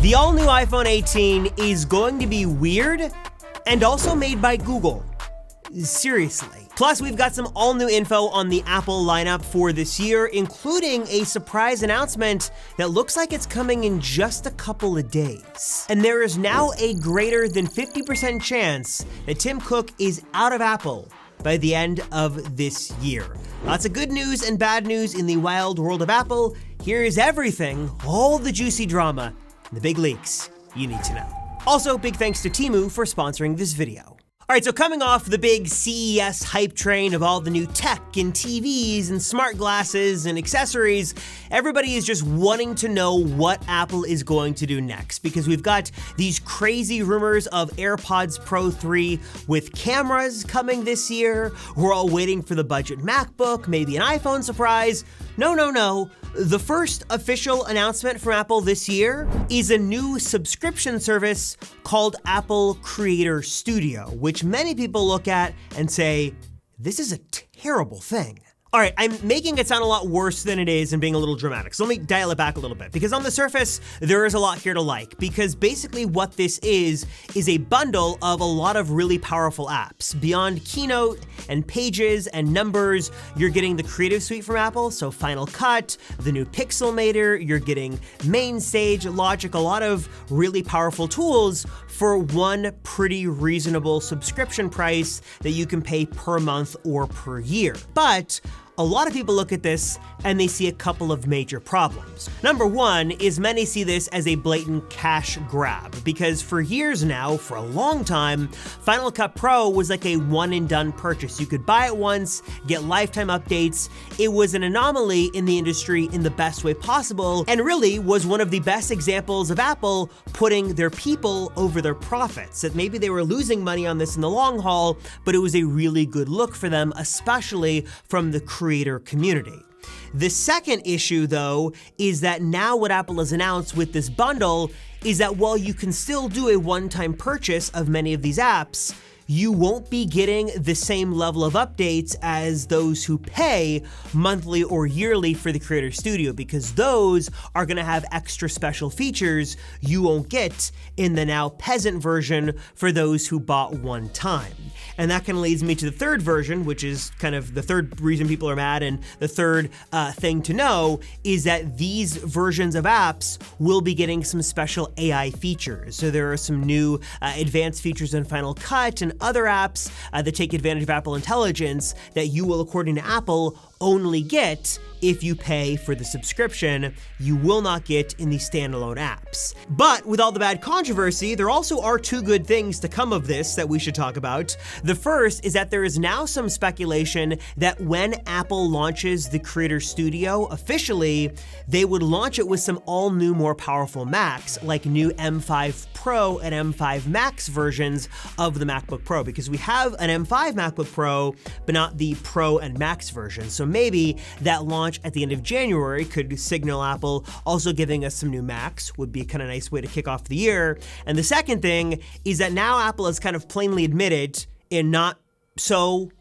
The all-new iPhone 18 is going to be weird and also made by Google. Seriously. Plus, we've got some all-new info on the Apple lineup for this year, including a surprise announcement that looks like it's coming in just a couple of days. And there is now a greater than 50% chance that Tim Cook is out of Apple by the end of this year. Lots of good news and bad news in the wild world of Apple. Here is everything, all the juicy drama, and the big leaks you need to know. Also, big thanks to Temu for sponsoring this video. All right, so coming off the big CES hype train of all the new tech and TVs and smart glasses and accessories, everybody is just wanting to know what Apple is going to do next, because we've got these crazy rumors of AirPods Pro 3 with cameras coming this year. We're all waiting for the budget MacBook, maybe an iPhone surprise. No. The first official announcement from Apple this year is a new subscription service called Apple Creator Studio, which many people look at and say, this is a terrible thing. All right, I'm making it sound a lot worse than it is and being a little dramatic. So let me dial it back a little bit, because on the surface, there is a lot here to like, because basically what this is a bundle of a lot of really powerful apps. Beyond Keynote and Pages and Numbers, you're getting the Creative Suite from Apple, so Final Cut, the new Pixelmator, you're getting Main Stage, Logic, a lot of really powerful tools for one pretty reasonable subscription price that you can pay per month or per year. But a lot of people look at this and they see a couple of major problems. Number one is many see this as a blatant cash grab, because for years now, for a long time, Final Cut Pro was like a one and done purchase. You could buy it once, get lifetime updates. It was an anomaly in the industry in the best way possible, and really was one of the best examples of Apple putting their people over their profits. That maybe they were losing money on this in the long haul, but it was a really good look for them, especially from the creator community. The second issue, though, is that now what Apple has announced with this bundle is that while you can still do a one-time purchase of many of these apps, you won't be getting the same level of updates as those who pay monthly or yearly for the Creator Studio, because those are gonna have extra special features you won't get in the now peasant version for those who bought one time. And that kind of leads me to the third version, which is kind of the third reason people are mad, and the third thing to know is that these versions of apps will be getting some special AI features. So there are some new advanced features in Final Cut and other apps that take advantage of Apple Intelligence that you will, according to Apple, only get if you pay for the subscription. You will not get in the standalone apps. But with all the bad controversy, there also are two good things to come of this that we should talk about. The first is that there is now some speculation that when Apple launches the Creator Studio officially, they would launch it with some all new, more powerful Macs, like new M5 Pro and M5 Max versions of the MacBook Pro, because we have an M5 MacBook Pro, but not the Pro and Max version. So maybe that launch at the end of January could signal Apple also giving us some new Macs, would be a kind of nice way to kick off the year. And the second thing is that now Apple has kind of plainly admitted, in not so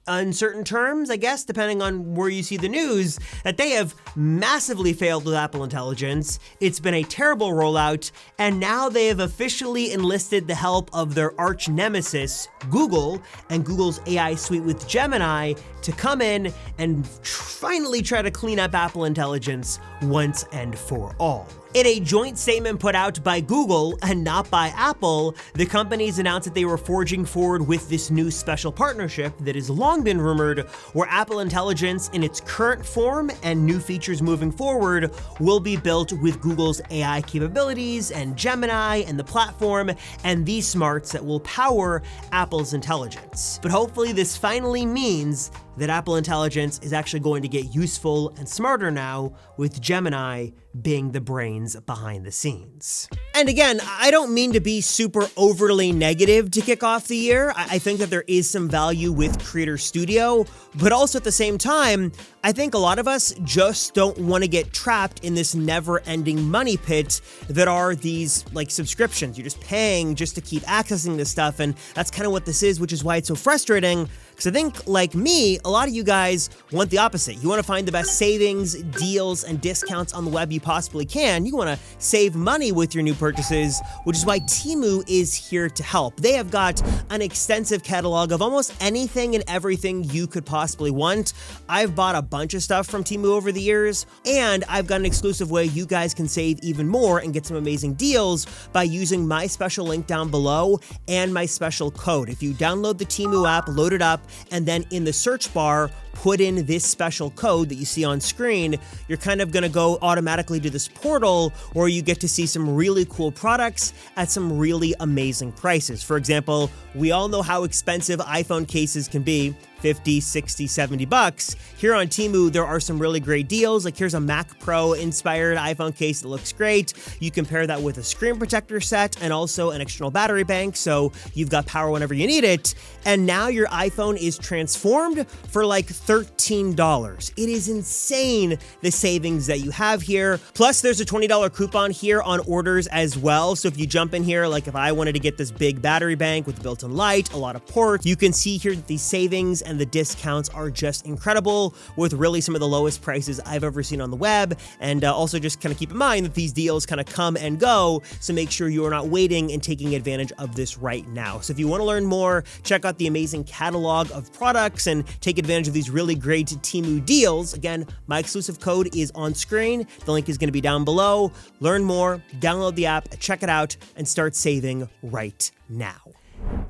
uncertain terms, I guess, depending on where you see the news, that they have massively failed with Apple Intelligence. It's been a terrible rollout, and now they have officially enlisted the help of their arch nemesis, Google, and Google's AI suite with Gemini to come in and finally try to clean up Apple Intelligence once and for all. In a joint statement put out by Google and not by Apple, the companies announced that they were forging forward with this new special partnership that has long been rumored, where Apple Intelligence in its current form and new features moving forward will be built with Google's AI capabilities and Gemini and the platform and these smarts that will power Apple's intelligence. But hopefully this finally means that Apple Intelligence is actually going to get useful and smarter now, with Gemini being the brains behind the scenes. And again, I don't mean to be super overly negative to kick off the year. I think that there is some value with Creator Studio, but also at the same time, I think a lot of us just don't want to get trapped in this never-ending money pit that are these like subscriptions. You're just paying just to keep accessing this stuff, and that's kind of what this is, which is why it's so frustrating, because Because I think, like me, a lot of you guys want the opposite. You want to find the best savings, deals, and discounts on the web you possibly can. You want to save money with your new purchases, which is why Temu is here to help. They have got an extensive catalog of almost anything and everything you could possibly want. I've bought a bunch of stuff from Temu over the years, and I've got an exclusive way you guys can save even more and get some amazing deals by using my special link down below and my special code. If you download the Temu app, load it up, and then in the search bar, put in this special code that you see on screen, you're kind of going to go automatically to this portal where you get to see some really cool products at some really amazing prices. For example, we all know how expensive iPhone cases can be. 50, 60, 70 bucks. Here on Temu, there are some really great deals. Like here's a Mac Pro inspired iPhone case that looks great. You compare that with a screen protector set and also an external battery bank, so you've got power whenever you need it. And now your iPhone is transformed for like $13. It is insane, the savings that you have here. Plus there's a $20 coupon here on orders as well. So if you jump in here, like if I wanted to get this big battery bank with built-in light, a lot of ports, you can see here that these savings and the discounts are just incredible, with really some of the lowest prices I've ever seen on the web. And also just kind of keep in mind that these deals kind of come and go, so make sure you are not waiting and taking advantage of this right now. So if you want to learn more, check out the amazing catalog of products and take advantage of these really great Temu deals. Again, my exclusive code is on screen. The link is going to be down below. Learn more, download the app, check it out, and start saving right now.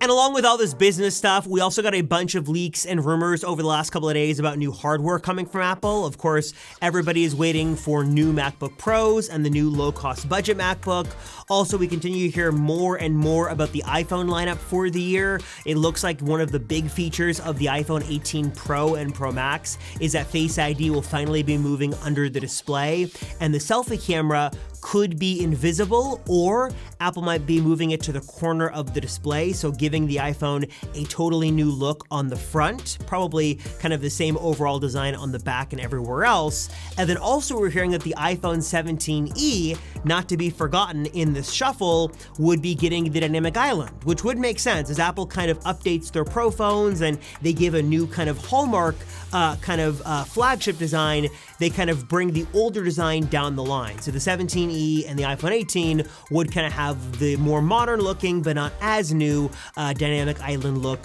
And along with all this business stuff, we also got a bunch of leaks and rumors over the last couple of days about new hardware coming from Apple. Of course, everybody is waiting for new MacBook Pros and the new low-cost budget MacBook. Also, we continue to hear more and more about the iPhone lineup for the year. It looks like one of the big features of the iPhone 18 Pro and Pro Max is that Face ID will finally be moving under the display, and the selfie camera could be invisible, or Apple might be moving it to the corner of the display, so giving the iPhone a totally new look on the front, probably kind of the same overall design on the back and everywhere else. And then also we're hearing that the iPhone 17e, not to be forgotten in this shuffle, would be getting the dynamic island, which would make sense as Apple kind of updates their Pro phones and they give a new kind of hallmark flagship design. They kind of bring the older design down the line. So the 17e and the iPhone 18 would kind of have the more modern looking, but not as new dynamic island look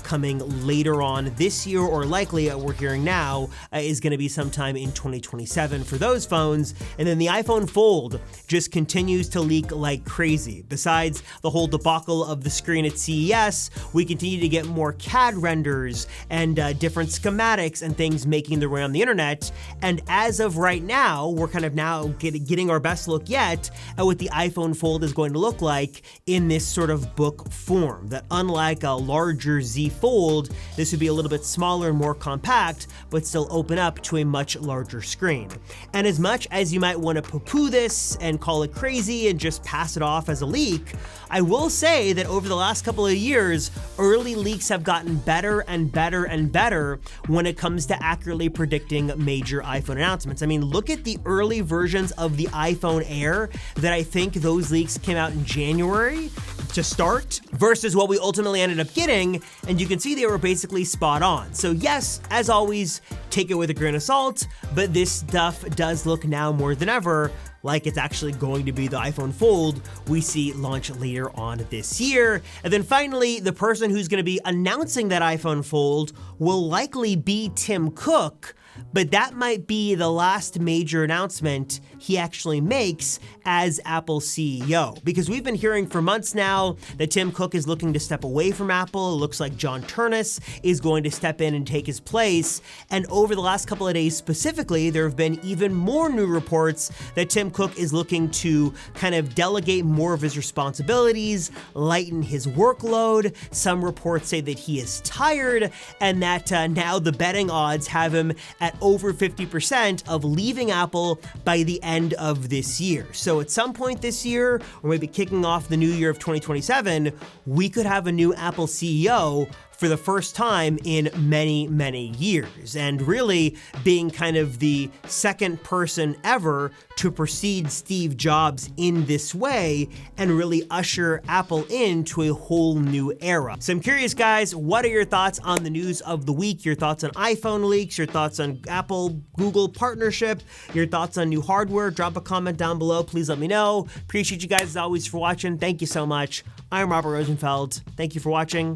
coming later on this year, or likely we're hearing now is going to be sometime in 2027 for those phones. And then the iPhone Fold just continues to leak like crazy. Besides the whole debacle of the screen at CES, we continue to get more CAD renders and different schematics and things making their way on the internet. And as of right now, we're kind of now getting our best look yet at what the iPhone Fold is going to look like in this sort of book form. That unlike a larger Z Fold, this would be a little bit smaller and more compact, but still open up to a much larger screen. And as much as you might want to poo-poo this and call it crazy and just pass it off as a leak, I will say that over the last couple of years, early leaks have gotten better and better and better when it comes to accurately predicting major iPhone announcements. I mean, look at the early versions of the iPhone Air that I think those leaks came out in January to start versus what we ultimately ended up getting, and you can see they were basically spot on. So yes, as always, take it with a grain of salt, but this stuff does look now more than ever like it's actually going to be the iPhone Fold we see launch later on this year. And then finally, the person who's going to be announcing that iPhone Fold will likely be Tim Cook, but that might be the last major announcement he actually makes as Apple CEO, because we've been hearing for months now that Tim Cook is looking to step away from Apple. It looks like John Turnus is going to step in and take his place. And over the last couple of days specifically, there have been even more new reports that Tim Cook is looking to kind of delegate more of his responsibilities, lighten his workload. Some reports say that he is tired, and that now the betting odds have him at over 50% of leaving Apple by the end of this year. So at some point this year, or maybe kicking off the new year of 2027, we could have a new Apple CEO for the first time in many, many years, and really being kind of the second person ever to precede Steve Jobs in this way and really usher Apple into a whole new era. So I'm curious, guys, what are your thoughts on the news of the week? Your thoughts on iPhone leaks, your thoughts on Apple-Google partnership, your thoughts on new hardware? Drop a comment down below. Please let me know. Appreciate you guys as always for watching. Thank you so much. I'm Robert Rosenfeld. Thank you for watching,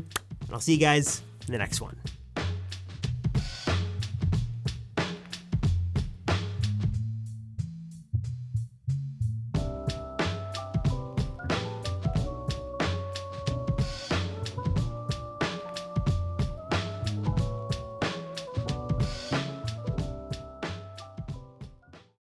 and I'll see you guys in the next one.